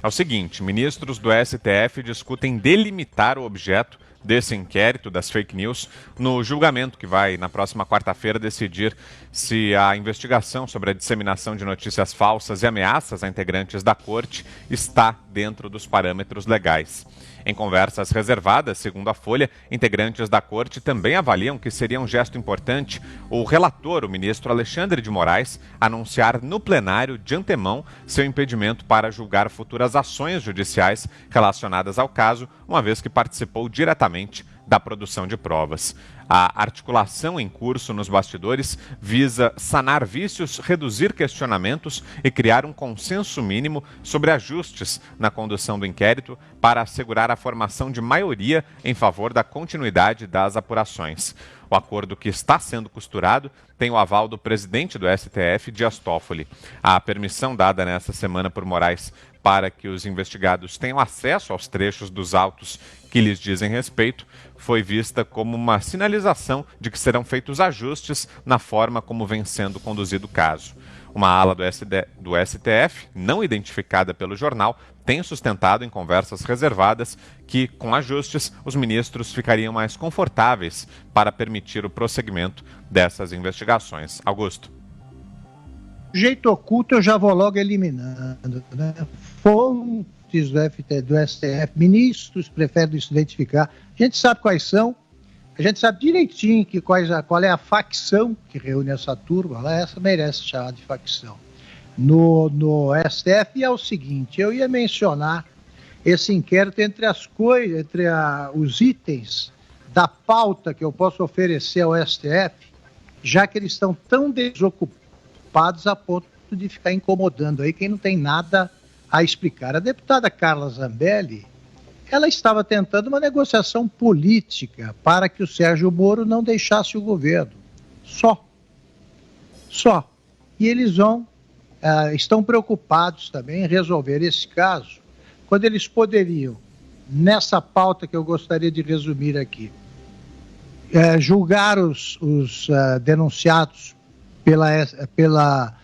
É o seguinte: ministros do STF discutem delimitar o objeto desse inquérito das fake news no julgamento que vai, na próxima quarta-feira, decidir se a investigação sobre a disseminação de notícias falsas e ameaças a integrantes da corte está dentro dos parâmetros legais. Em conversas reservadas, segundo a Folha, integrantes da corte também avaliam que seria um gesto importante o relator, o ministro Alexandre de Moraes, anunciar no plenário de antemão seu impedimento para julgar futuras ações judiciais relacionadas ao caso, uma vez que participou diretamente da produção de provas. A articulação em curso nos bastidores visa sanar vícios, reduzir questionamentos e criar um consenso mínimo sobre ajustes na condução do inquérito para assegurar a formação de maioria em favor da continuidade das apurações. O acordo que está sendo costurado tem o aval do presidente do STF, Dias Toffoli. A permissão dada nesta semana por Moraes para que os investigados tenham acesso aos trechos dos autos que lhes dizem respeito foi vista como uma sinalização de que serão feitos ajustes na forma como vem sendo conduzido o caso. Uma ala do STF, não identificada pelo jornal, tem sustentado em conversas reservadas que, com ajustes, os ministros ficariam mais confortáveis para permitir o prosseguimento dessas investigações. Augusto. Jeito oculto eu já vou logo eliminando, né? Fontes do STF, ministros preferem se identificar. A gente sabe quais são, a gente sabe direitinho qual é a facção que reúne essa turma, essa merece chamar de facção. No STF é o seguinte, eu ia mencionar esse inquérito entre os itens da pauta que eu posso oferecer ao STF, já que eles estão tão desocupados a ponto de ficar incomodando aí quem não tem nada a explicar. A deputada Carla Zambelli, ela estava tentando uma negociação política para que o Sérgio Moro não deixasse o governo. Só. E eles estão preocupados também em resolver esse caso, quando eles poderiam, nessa pauta que eu gostaria de resumir aqui, julgar os denunciados pela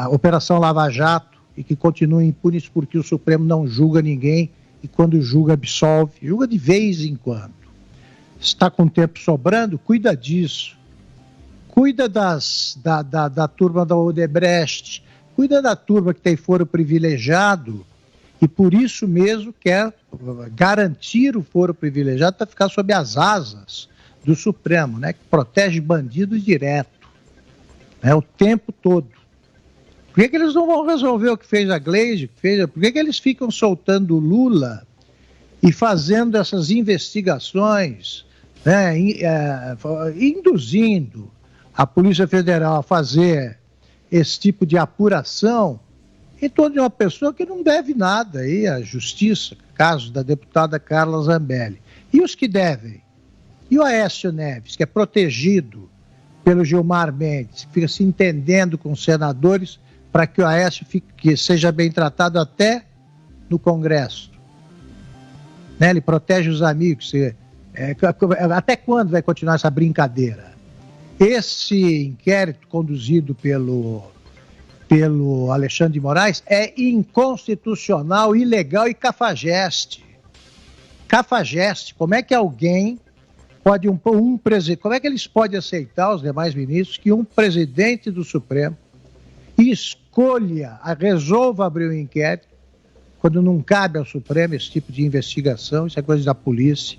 Operação Lava Jato e que continuem impunes porque o Supremo não julga ninguém e quando julga absolve, julga de vez em quando. Está com tempo sobrando? Cuida disso. Cuida da turma da Odebrecht, cuida da turma que tem foro privilegiado e por isso mesmo quer garantir o foro privilegiado para ficar sob as asas do Supremo, né, que protege bandido direto, né, o tempo todo. Por que eles não vão resolver o que fez a Gleisi? Por que eles ficam soltando o Lula e fazendo essas investigações, né, induzindo a Polícia Federal a fazer esse tipo de apuração em torno de uma pessoa que não deve nada aí à justiça, caso da deputada Carla Zambelli. E os que devem? E o Aécio Neves, que é protegido pelo Gilmar Mendes, que fica se entendendo com os senadores para que o Aécio que seja bem tratado até no Congresso. Né? Ele protege os amigos. Até quando vai continuar essa brincadeira? Esse inquérito conduzido pelo Alexandre de Moraes é inconstitucional, ilegal e cafajeste. Cafajeste. Como é que alguém pode, como é que eles podem aceitar, os demais ministros, que um presidente do Supremo resolva abrir um inquérito, quando não cabe ao Supremo esse tipo de investigação, isso é coisa da polícia,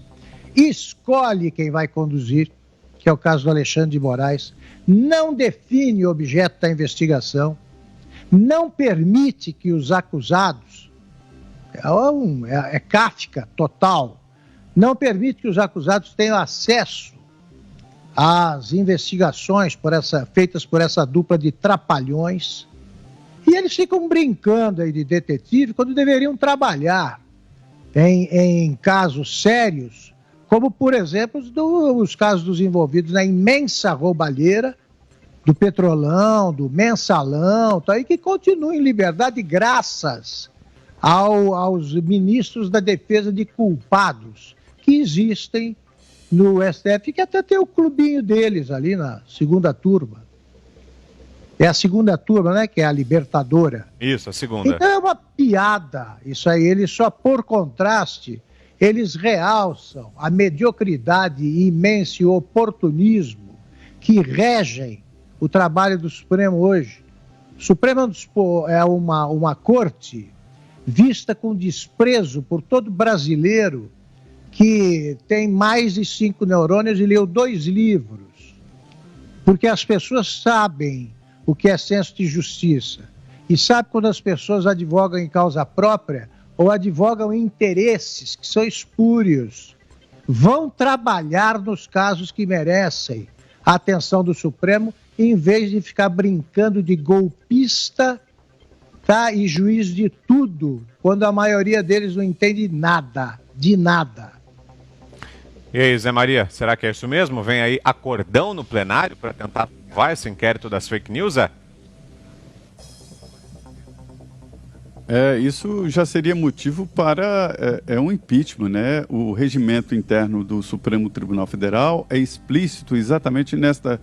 escolhe quem vai conduzir, que é o caso do Alexandre de Moraes, não define o objeto da investigação, não permite que os acusados, é Kafka total, não permite que os acusados tenham acesso às investigações feitas por essa dupla de trapalhões, e eles ficam brincando aí de detetive quando deveriam trabalhar em casos sérios, como, por exemplo, os casos dos envolvidos na imensa roubalheira do Petrolão, do Mensalão, e que continuam em liberdade graças aos ministros da defesa de culpados que existem no STF, que até tem o clubinho deles ali na segunda turma. É a segunda turma, né? Que é a Libertadora. Isso, a segunda. Então é uma piada. Isso aí, eles só por contraste, eles realçam a mediocridade imensa e o oportunismo que regem o trabalho do Supremo hoje. O Supremo é uma corte vista com desprezo por todo brasileiro que tem mais de 5 neurônios e leu 2 livros. Porque as pessoas sabem o que é senso de justiça. E sabe quando as pessoas advogam em causa própria ou advogam em interesses que são espúrios. Vão trabalhar nos casos que merecem a atenção do Supremo, em vez de ficar brincando de golpista, tá? E juiz de tudo, quando a maioria deles não entende nada, de nada. E aí, Zé Maria, será que é isso mesmo? Vem aí acordão no plenário para tentar salvar esse inquérito das fake news, Zé? Isso já seria motivo para um impeachment, né? O regimento interno do Supremo Tribunal Federal é explícito exatamente nesta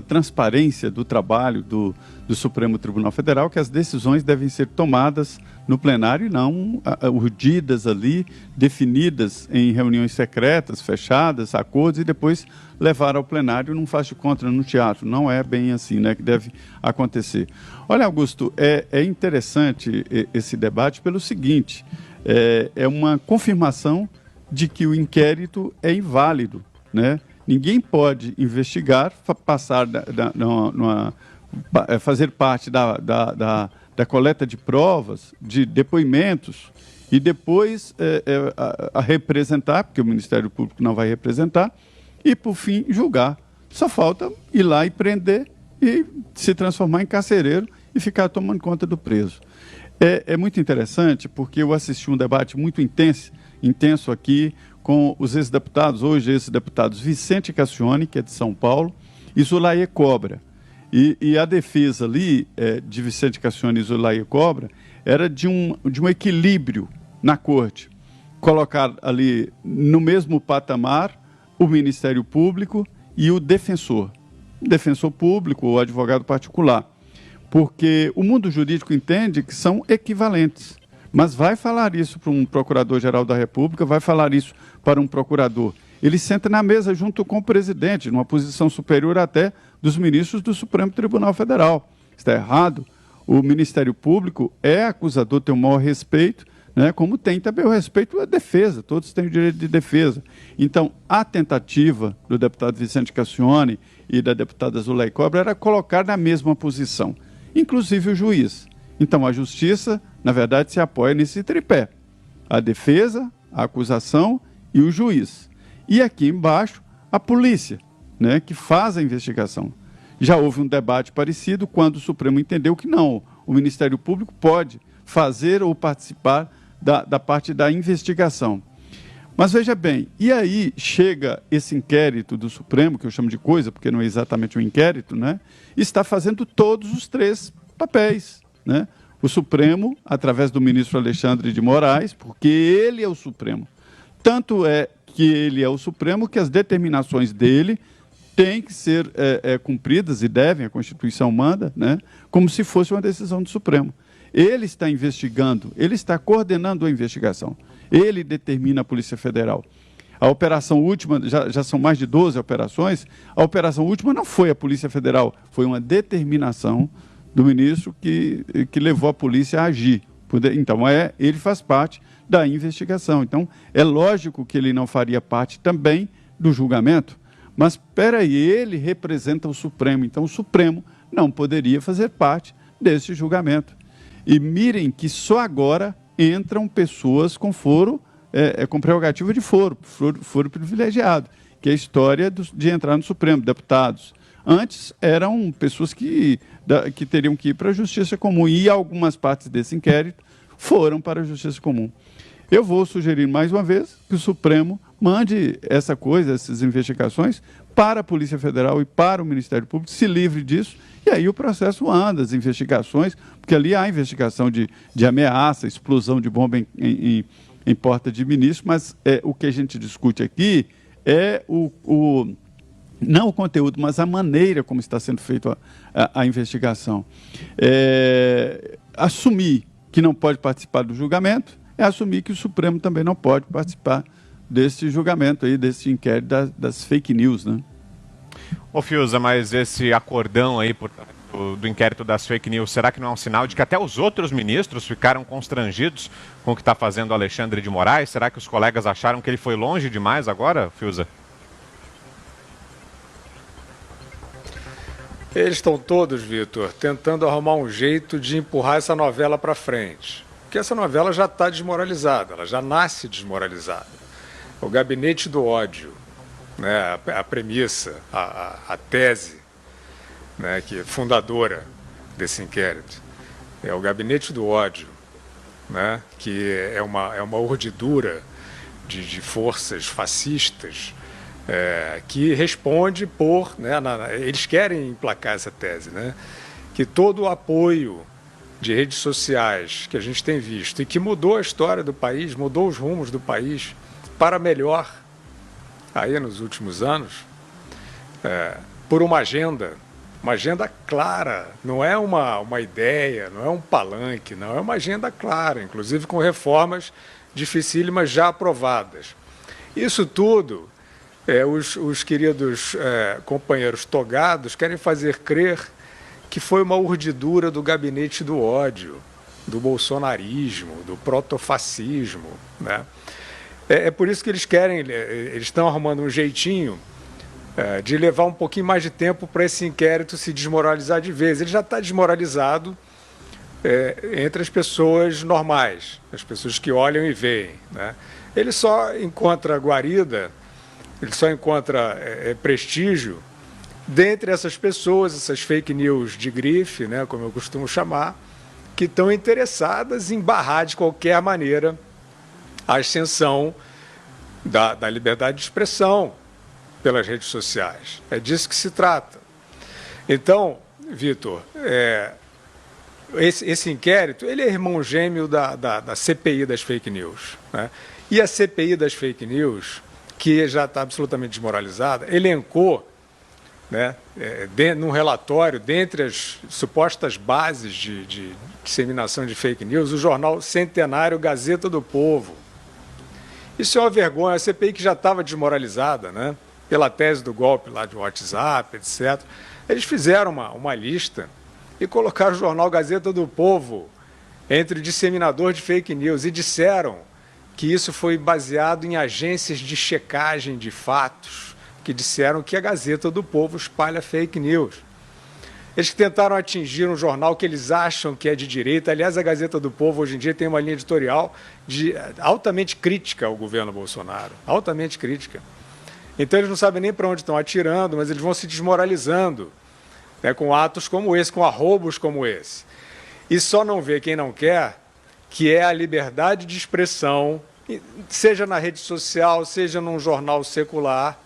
transparência do trabalho do Supremo Tribunal Federal, que as decisões devem ser tomadas no plenário e não urdidas ali, definidas em reuniões secretas, fechadas, acordos, e depois levar ao plenário num faz de conta no teatro. Não é bem assim, né, que deve acontecer. Olha, Augusto, é interessante esse debate pelo seguinte, é uma confirmação de que o inquérito é inválido, né? Ninguém pode investigar, fazer parte da coleta de provas, de depoimentos, e depois a representar, porque o Ministério Público não vai representar, e, por fim, julgar. Só falta ir lá e prender e se transformar em carcereiro e ficar tomando conta do preso. É muito interessante, porque eu assisti um debate muito intenso aqui, com os ex-deputados, hoje ex-deputados Vicente Cassione, que é de São Paulo, e Zulaye Cobra. E a defesa ali, de Vicente Cassione e Zulaye Cobra, era de um equilíbrio na corte. Colocar ali no mesmo patamar o Ministério Público e o defensor público ou advogado particular. Porque o mundo jurídico entende que são equivalentes. Mas vai falar isso para um procurador-geral da República, vai falar isso para um procurador. Ele senta na mesa junto com o presidente, numa posição superior até dos ministros do Supremo Tribunal Federal. Está errado. O Ministério Público é acusador, tem o maior respeito, né, como tem também o respeito à defesa, todos têm o direito de defesa. Então, a tentativa do deputado Vicente Cassione e da deputada Zulaye Cobra era colocar na mesma posição, inclusive o juiz. Então, a justiça, na verdade, se apoia nesse tripé. A defesa, a acusação e o juiz. E aqui embaixo, a polícia, né, que faz a investigação. Já houve um debate parecido quando o Supremo entendeu que não, o Ministério Público pode fazer ou participar da parte da investigação. Mas veja bem, e aí chega esse inquérito do Supremo, que eu chamo de coisa, porque não é exatamente um inquérito, né, está fazendo todos os 3 papéis, né? O Supremo, através do ministro Alexandre de Moraes, porque ele é o Supremo. Tanto é que ele é o Supremo que as determinações dele têm que ser cumpridas, e devem, a Constituição manda, né, como se fosse uma decisão do Supremo. Ele está investigando, ele está coordenando a investigação. Ele determina a Polícia Federal. A operação última, já são mais de 12 operações, a operação última não foi a Polícia Federal, foi uma determinação do ministro que levou a polícia a agir. Então, ele faz parte da investigação. Então, é lógico que ele não faria parte também do julgamento, mas, espera aí, ele representa o Supremo. Então, o Supremo não poderia fazer parte desse julgamento. E mirem que só agora entram pessoas com foro, com prerrogativa de foro privilegiado, que é a história de entrar no Supremo, deputados. Antes eram pessoas que teriam que ir para a Justiça Comum, e algumas partes desse inquérito foram para a Justiça Comum. Eu vou sugerir mais uma vez que o Supremo mande essas investigações para a Polícia Federal e para o Ministério Público, se livre disso, e aí o processo anda, as investigações, porque ali há investigação de ameaça, explosão de bomba em porta de ministro, mas o que a gente discute aqui é não o conteúdo, mas a maneira como está sendo feita a investigação. Assumir que não pode participar do julgamento é assumir que o Supremo também não pode participar desse julgamento, aí, desse inquérito das fake news, né? Ô Fiuza, mas esse acordão aí do inquérito das fake news, será que não é um sinal de que até os outros ministros ficaram constrangidos com o que está fazendo o Alexandre de Moraes? Será que os colegas acharam que ele foi longe demais agora, Fiuza? Eles estão todos, Vitor, tentando arrumar um jeito de empurrar essa novela para frente. Porque essa novela já está desmoralizada, ela já nasce desmoralizada. O gabinete do ódio, né, a premissa, a tese, né, que é fundadora desse inquérito, é o gabinete do ódio, né, que é uma urdidura de forças fascistas, que responde por, né, eles querem emplacar essa tese, né, que todo o apoio de redes sociais que a gente tem visto e que mudou a história do país, mudou os rumos do país para melhor aí nos últimos anos, por uma agenda clara, não é uma ideia, não é um palanque, não, é uma agenda clara, inclusive com reformas dificílimas já aprovadas. Isso tudo, os queridos companheiros togados querem fazer crer que foi uma urdidura do gabinete do ódio, do bolsonarismo, do protofascismo, né? É por isso que eles estão arrumando um jeitinho de levar um pouquinho mais de tempo para esse inquérito se desmoralizar de vez. Ele já está desmoralizado entre as pessoas normais, as pessoas que olham e veem, né? Ele só encontra guarida, ele só encontra prestígio dentre essas pessoas, essas fake news de grife, né, como eu costumo chamar, que estão interessadas em barrar de qualquer maneira a ascensão da liberdade de expressão pelas redes sociais. É disso que se trata. Então, Vitor, esse inquérito, ele é irmão gêmeo da CPI das fake news, né? E a CPI das fake news, que já está absolutamente desmoralizada, elencou, né, num relatório, dentre as supostas bases de disseminação de fake news, o jornal centenário Gazeta do Povo. Isso é uma vergonha, a CPI que já estava desmoralizada, né, pela tese do golpe lá de WhatsApp, etc. Eles fizeram uma lista e colocaram o jornal Gazeta do Povo entre disseminador de fake news e disseram que isso foi baseado em agências de checagem de fatos, que disseram que a Gazeta do Povo espalha fake news. Eles tentaram atingir um jornal que eles acham que é de direita. Aliás, a Gazeta do Povo hoje em dia tem uma linha editorial altamente crítica ao governo Bolsonaro, altamente crítica. Então eles não sabem nem para onde estão atirando, mas eles vão se desmoralizando, né, com atos como esse, com arroubos como esse. E só não vê quem não quer, que é a liberdade de expressão, seja na rede social, seja num jornal secular,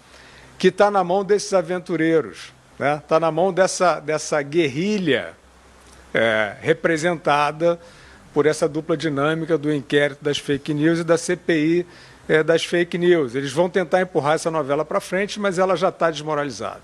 que está na mão desses aventureiros, né? Está na mão dessa guerrilha representada por essa dupla dinâmica do inquérito das fake news e da CPI das fake news. Eles vão tentar empurrar essa novela para frente, mas ela já está desmoralizada.